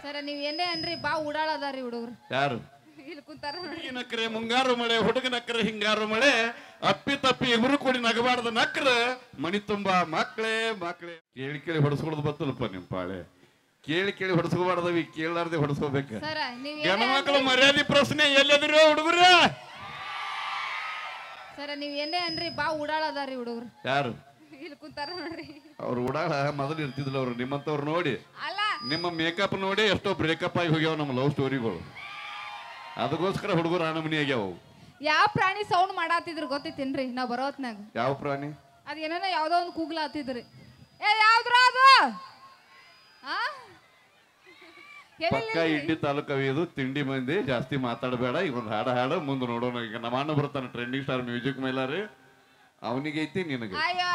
ಸರ ನೀವ್ ಏನೇ ಅನ್ರಿ ಬಾ ಉಡಾಳದಾರಿ ಹುಡುಗರು ಯಾರು ಇಲ್ಲಿ ಕುಂತಾರ ನಕ್ರೆ ಮುಂಗಾರು ಮಳೆ ಹುಡುಗನಕ್ರೆ ಹಿಂಗಾರು ಮಳೆ ಅಪ್ಪಿ ತಪ್ಪಿ ಇಬ್ರು ಕೂಡಿ ನಗಬಾರ್ದ ನಕ್ರ ಮಣಿ ತುಂಬಾ ಮಕ್ಳೇ ಮಕ್ಳೇ ಕೇಳಿ ಕೇಳಿ ಹೊಡಸ್ಕೊಳದ್ ಬತ್ತಲ್ಪ ನಿಮ್ ಪಾಳೆ ಕೇಳಿ ಕೇಳಿ ಹೊಡಸ್ಕೋಬಾರ್ದವಿ ಕೇಳಾರ್ದೆ ಹೊಡಸ್ಕೋಬೇಕ ಸರ ನೀವ್ ಗಣ ಮಕ್ಕಳು ಮರ್ಯಾದೆ ಪ್ರಶ್ನೆ ಎಲ್ಲದಿರೋ ಹುಡುಗರ ಸರ ನೀವ್ ಏನೇ ಅನ್ರಿ ಬಾ ಉಡಾಳದಾರಿ ಹುಡುಗರು ಯಾರು ಇಲ್ಲಿ ಕುಂತಾರ ನೋಡ್ರಿ ಅವ್ರು ಉಡಾಳ ಮೊದಲು ಇರ್ತಿದ್ಲ ಅವ್ರು ನಿಮ್ಮಂತವ್ರು ನೋಡಿ ಅಲ್ಲ ನಿಮ್ಮ ಮೇಕಪ್ ನೋಡಿ ಎಷ್ಟೋ ಬ್ರೇಕಪ್ ಆಗಿ ಹೋಗ್ಯಾವ ನಮ್ಮ ಲವ್ ಸ್ಟೋರಿಗಳು ಅದಕ್ಕೋಸ್ಕರ ಹುಡುಗರು ಆನಮನಿ ಆಗ್ಯಾವ ಯಾವ ಪ್ರಾಣಿ ಸೌಂಡ್ ಮಾಡಾತಿದ್ರು ಗೊತ್ತೈತೇನ್ರಿ ನಾವ್ ಬರೋತ್ನಾಗ ಯಾವ ಪ್ರಾಣಿ ಅದ್ ಏನೇನೋ ಯಾವ್ದೋ ಒಂದು ಕೂಗ್ಲಾತಿದ್ರಿ ಏ ಯಾವ್ದ್ರ ಅದು ಆ ಪಕ್ಕ ಇಡ್ಲಿ ತಾಲೂಕವಿ ಇದು ತಿಂಡಿ ಮಂದಿ ಜಾಸ್ತಿ ಮಾತಾಡಬೇಡ ಈಗ ಒಂದು ಹಾಡು ಮುಂದೆ ನೋಡೋಣ ಈಗ ನಮ್ಮ ಅಣ್ಣ ಬರ್ತಾನೆ ಟ್ರೆಂಡಿಂಗ್ ಸ್ಟಾರ್ ಮ್ಯೂಸಿಕ್ ಮೇಲಾರಿ ಅವನಿಗೆ ಐತಿ ನಿನಗೆ ಅಯ್ಯೋ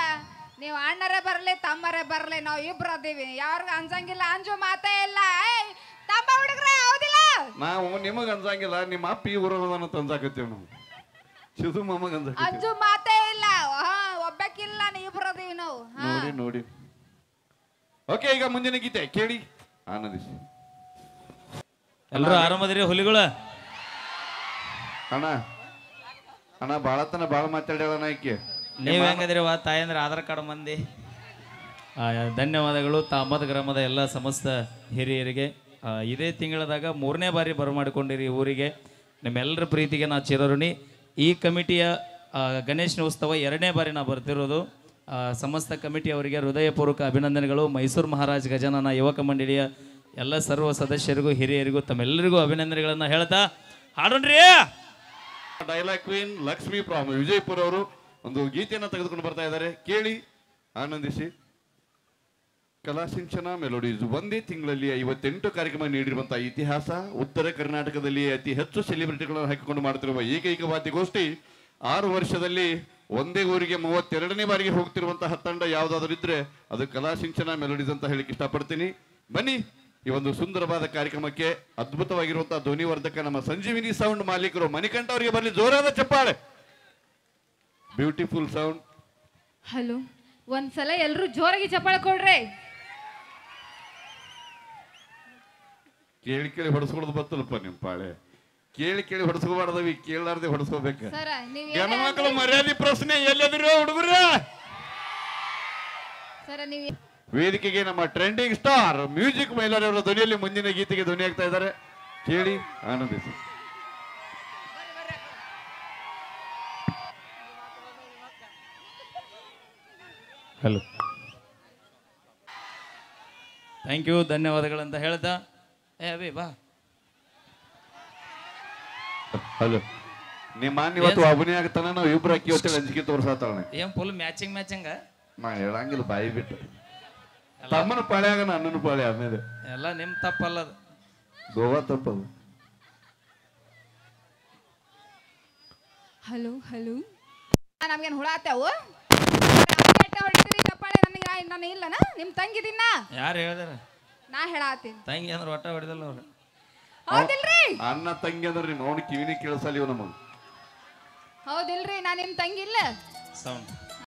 ನೀವ್ ಅಣ್ಣರೇ ಬರ್ಲಿ ತಮ್ಮರೇ ಬರ್ಲಿ ನಾವ್ ಇಬ್ರು ಅದೀವಿ ಯಾರಿಗ ಅಂಜಂಗಿಲ್ಲ ಅಂಜು ಮಾತೇ ಇಲ್ಲ ತಮ್ಮ ಹುಡುಗ್ರೆ ಹೌದಿಲ್ಲ ನಾವು ನಿಮಗ ಅನ್ಸಂಗಿಲ್ಲ ನಿಮ್ಮ ಅಪ್ಪ ಈ ಊರನ್ನ ತಂದಾಕತ್ತೀವಿ ನಾವು ಶಿದು ಮಮ್ಮಗ ಅಂಜು ಮಾತೇ ಇಲ್ಲ ಒಬ್ಬಕ್ಕಿಲ್ಲ ನೀ ಇಬ್ರು ಅದೀವಿ ನಾವು ನೋಡಿ ನೋಡಿ ಓಕೆ ಈಗ ಮುಂದಿನ ಗೀತೆ ಕೇಳಿ ಆನಂದಿಸಿ ಎಲ್ಲರೂ ಆರಾಮದಿರಿ ಹುಲಿಗಳ ಅಣ್ಣ ಅಣ್ಣ ಬಾಳತನ ಬಾಳ ಮಾತಾಡ್ಯಾಳ ಈಕೆ ನೀವ್ ಹೆಂಗದಿರಿ ವಾ ತಾಯಂದ್ರ ಆಧಾರ್ ಕಾರ್ಡ್ ಮಂದಿ ಧನ್ಯವಾದಗಳು ತಾಮದ ಗ್ರಾಮದ ಎಲ್ಲ ಸಮಸ್ತ ಹಿರಿಯರಿಗೆ ಇದೇ ತಿಂಗಳದಾಗ 3ನೇ ಬಾರಿ ಬರಮಾಡಿಕೊಂಡಿರಿ ಊರಿಗೆ ನಿಮ್ಮೆಲ್ಲರ ಪ್ರೀತಿಗೆ ನಾ ಚಿರಋಣಿ ಈ ಕಮಿಟಿಯ ಗಣೇಶನ ಉತ್ಸವ 2ನೇ ಬಾರಿ ನಾ ಬರ್ತಿರೋದು ಸಮಸ್ತ ಕಮಿಟಿಯವರಿಗೆ ಹೃದಯಪೂರ್ವಕ ಅಭಿನಂದನೆಗಳು ಮೈಸೂರು ಮಹಾರಾಜ್ ಗಜಾನನ ಯುವಕ ಮಂಡಳಿಯ ಎಲ್ಲ ಸರ್ವ ಸದಸ್ಯರಿಗೂ ಹಿರಿಯರಿಗೂ ತಮ್ಮೆಲ್ಲರಿಗೂ ಅಭಿನಂದನೆಗಳನ್ನು ಹೇಳ್ತಾ ಹಾಡೋಣ್ರಿ dialogue queen Lakshmi from Vijayapura ಅವರು ಒಂದು ಗೀತೆಯನ್ನು ತೆಗೆದುಕೊಂಡು ಬರ್ತಾ ಇದ್ದಾರೆ ಕೇಳಿ ಆನಂದಿಸಿ ಕಲಾಸಿಂಚನ ಮೆಲೋಡೀಸ್ ಒಂದೇ ತಿಂಗಳಲ್ಲಿ 58 ಕಾರ್ಯಕ್ರಮ ನೀಡಿರುವಂತಹ ಇತಿಹಾಸ ಉತ್ತರ ಕರ್ನಾಟಕದಲ್ಲಿ ಅತಿ ಹೆಚ್ಚು ಸೆಲೆಬ್ರಿಟಿಗಳನ್ನು ಹಾಕಿಕೊಂಡು ಮಾಡುತ್ತಿರುವ ಏಕೈಕ ವಾದ್ಯಗೋಷ್ಠಿ 6 ವರ್ಷದಲ್ಲಿ ಒಂದೇ ಊರಿಗೆ 32ನೇ ಬಾರಿಗೆ ಹೋಗ್ತಿರುವಂತಹ ತಂಡ ಯಾವುದಾದ್ರೂ ಇದ್ರೆ ಅದು ಕಲಾಸಿಂಚನ ಮೆಲೋಡೀಸ್ ಅಂತ ಹೇಳಿಕ್ಕೆ ಇಷ್ಟಪಡ್ತೀನಿ ಬನ್ನಿ ಈ ಒಂದು ಸುಂದರವಾದ ಕಾರ್ಯಕ್ರಮಕ್ಕೆ ಅದ್ಭುತವಾಗಿರುವಂತಹ ಧ್ವನಿವರ್ಧಕ ನಮ್ಮ ಸಂಜೀವಿನಿ ಸೌಂಡ್ ಮಾಲೀಕರು ಮಣಿಕಂಠ ಅವರಿಗೆ ಬರಲಿ ಜೋರಾದ ಚಪ್ಪಾಳೆ ಬ್ಯೂಟಿಫುಲ್ ಸೌಂಡ್ ಹಲೋ ಒಂದ್ಸಲ ಎಲ್ರು ಜೋರಾಗಿ ಚಪ್ಪಾಳೆ ಕೊಡ್ರಿ ಕೇಳಿ ಕೇಳಿ ಹೊಡಸ್ಕೊಳದ್ ಬತ್ತಲ್ಪ ನಿಮ್ ಪಾಳೆ ಕೇಳಿ ಕೇಳಿ ಹೊಡಸ್ಕೋಬಾರ್ದವಿ ಕೇಳಾರ್ದೆ ಹೊಡಸ್ಕೋಬೇಕ ಸರ ನೀವ್ ಗಣ ಮಕ್ಕಳು ಮರ್ಯಾದೆ ಪ್ರಶ್ನೆ ಎಲ್ಲದಿರೋ ಹುಡುಗರ ಸರ ನೀವ್ ವೇದಿಕೆಗೆ ನಮ್ಮ ಟ್ರೆಂಡಿಂಗ್ ಸ್ಟಾರ್ ಮ್ಯೂಸಿಕ್ ಮಹಿಳೆಯರ ಧ್ವನಿಯಲ್ಲಿ ಮುಂದಿನ ಗೀತೆಗೆ ಧ್ವನಿ ಆಗ್ತಾ ಇದ್ದಾರೆ ಕೇಳಿ ಆನಂದಿಸಿ ಹಲೋ ಥ್ಯಾಂಕ್ ಯು ಧನ್ಯವಾದಗಳಂತ ಹೇಳ್ತಾ ಅಭಿ ಬಾ ಹಲೋ ನಿಮ್ಮ ಇವತ್ತು ಅಭಿನಯ ಆಗ್ತಾನ ನಾವು ಇಬ್ರು ಅಕ್ಕಿ ಹೊತ್ತೇಳಿ ಅಂಜಿಕೆ ತೋರ್ಸಾತಾಳೆ ಏನ್ ಫುಲ್ ಮ್ಯಾಚಿಂಗ್ ನಾ ಹೇಳಂಗಿಲ್ಲ ಬಾಯಿ ಬಿಟ್ಟು ತಮ್ಮನ ಪಾಳ್ಯಾಗ ಅಣ್ಣನ ಪಾಳ್ಯ ಆಮೇಲೆ ಎಲ್ಲ ನಿಮ್ ತಪ್ಪಲ್ಲದ ಗೋವಾ ತಪ್ಪದು ಹಲೋ ಹಲೋ ನಮ್ಗೇನ್ ಹುಳ ಆತ್ಯಾವು ಹೊಡಿತೀರಿ ಚಪ್ಪಾಳೆ ನನಗೆ ನಾನು ಇಲ್ಲನ ನಿಮ್ ತಂಗಿದಿನ್ನ ಯಾರು ಹೇಳಿದಾರ ನಾ ಹೇಳಾತೀನಿ ತಂಗಿ ಅಂದ್ರೆ ಒಟ್ಟ ಹೊಡಿದಲ್ಲ ಅವ್ರು ಹೌದಿಲ್ರಿ ಅಣ್ಣ ತಂಗಿ ಅಂದ್ರೆ ನೋಡ್ ಕಿವಿನಿ ಕೇಳಿಸಲಿವ್ ನಮಗ್ ಹೌದಿಲ್ರಿ ನಾ ನಿಮ್ ತಂಗಿ ಇಲ್ಲ ಸೌಂಡ್